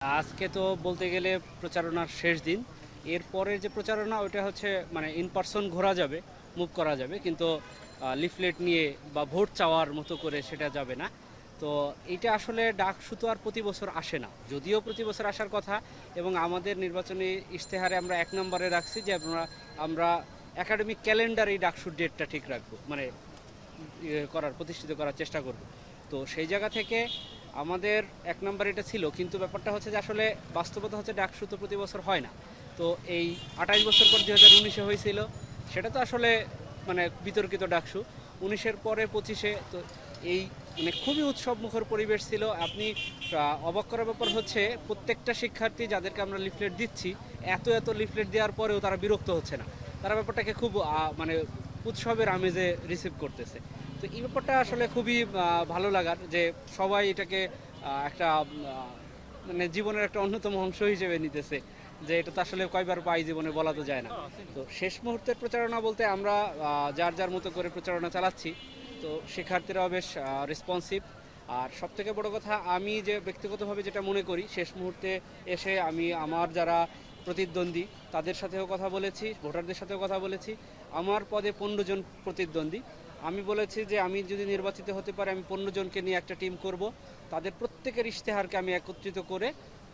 আজকে তো বলতে গেলে প্রচারণার শেষ দিন। এরপরে যে প্রচারণা ওইটা হচ্ছে মানে ইন পারসন ঘোরা যাবে, মুভ করা যাবে, কিন্তু লিফলেট নিয়ে বা ভোট চাওয়ার মতো করে সেটা যাবে না। তো এটা আসলে ডাকসু তো আর প্রতি বছর আসে না, যদিও প্রতি বছর আসার কথা। এবং আমাদের নির্বাচনী ইশতেহারে আমরা 1 নম্বরে রাখছি যে আমরা একাডেমিক ক্যালেন্ডারে এই ডাকসুর ডেটটা ঠিক রাখবো, মানে প্রতিষ্ঠিত করার চেষ্টা করব। তো সেই জায়গা থেকে আমাদের 1 নম্বর এটা ছিল, কিন্তু ব্যাপারটা হচ্ছে যে আসলে বাস্তবতা হচ্ছে ডাকসু তো প্রতি বছর হয় না। তো এই 28 বছর পর 2019-এ হয়েছিল, সেটা তো আসলে মানে বিতর্কিত ডাকসু। 19-এর পরে 25-এ তো এই মানে খুবই উৎসবমুখর পরিবেশ ছিল। আপনি অবাক করার ব্যাপার হচ্ছে প্রত্যেকটা শিক্ষার্থী যাদেরকে আমরা লিফলেট দিচ্ছি, এত লিফলেট দেওয়ার পরেও তারা বিরক্ত হচ্ছে না, তারা ব্যাপারটাকে খুব মানে উৎসবের আমেজে রিসিভ করতেছে। তো এই ব্যাপারটা আসলে খুবই ভালো লাগার, যে সবাই এটাকে একটা মানে জীবনের একটা অন্যতম অংশ হিসেবে নিতেছে, যে এটা তো আসলে কয়বার পাই জীবনে বলা তো যায় না। তো শেষ মুহূর্তের প্রচারণা বলতে আমরা যার যার মতো করে প্রচারণা চালাচ্ছি। তো শিক্ষার্থীরাও বেশ রেসপন্সিভ। আর সবথেকে বড় কথা, আমি যে ব্যক্তিগতভাবে যেটা মনে করি, শেষ মুহূর্তে এসে আমি আমার যারা প্রতিদ্বন্দ্বী তাদের সাথেও কথা বলেছি, ভোটারদের সাথেও কথা বলেছি। আমার পদে 15 জন প্রতিদ্বন্দ্বী। আমি বলেছি যে আমি যদি নির্বাচিত হতে পারি, আমি 15 জনকে নিয়ে একটা টিম করব। তাদের প্রত্যেকের ইশতেহারকে আমি একত্রিত করে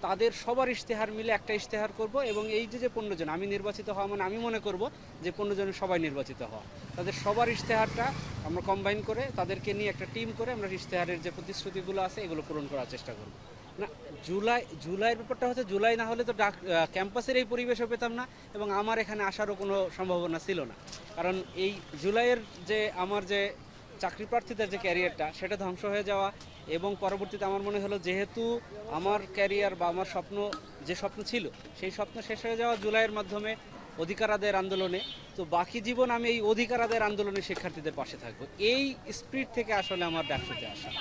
তাদের সবার ইশতেহার মিলে একটা ইশতেহার করব। এবং এই যে 15 জন আমি নির্বাচিত হওয়া, মানে আমি মনে করব যে 15 জনের সবাই নির্বাচিত হওয়া, তাদের সবার ইশতেহারটা আমরা কম্বাইন করে তাদেরকে নিয়ে একটা টিম করে আমরা ইশতেহারের যে প্রতিশ্রুতিগুলো আছে এগুলো পূরণ করার চেষ্টা করব। না, জুলাইয়ের ব্যাপারটা হচ্ছে, জুলাই না হলে তো ক্যাম্পাসের এই পরিবেশও পেতাম না, এবং আমার এখানে আসারও কোনো সম্ভাবনা ছিল না। কারণ এই জুলাইয়ের যে আমার যে চাকরি প্রার্থীদের যে ক্যারিয়ারটা, সেটা ধ্বংস হয়ে যাওয়া, এবং পরবর্তীতে আমার মনে হলো যেহেতু আমার ক্যারিয়ার বা আমার স্বপ্ন ছিল, সেই স্বপ্ন শেষ হয়ে যাওয়া জুলাইয়ের মাধ্যমে অধিকার আদায়ের আন্দোলনে, তো বাকি জীবন আমি এই অধিকার আদায়ের আন্দোলনে শিক্ষার্থীদের পাশে থাকবো। এই স্পিরিট থেকে আসলে আমার ডাকসুতে আসা।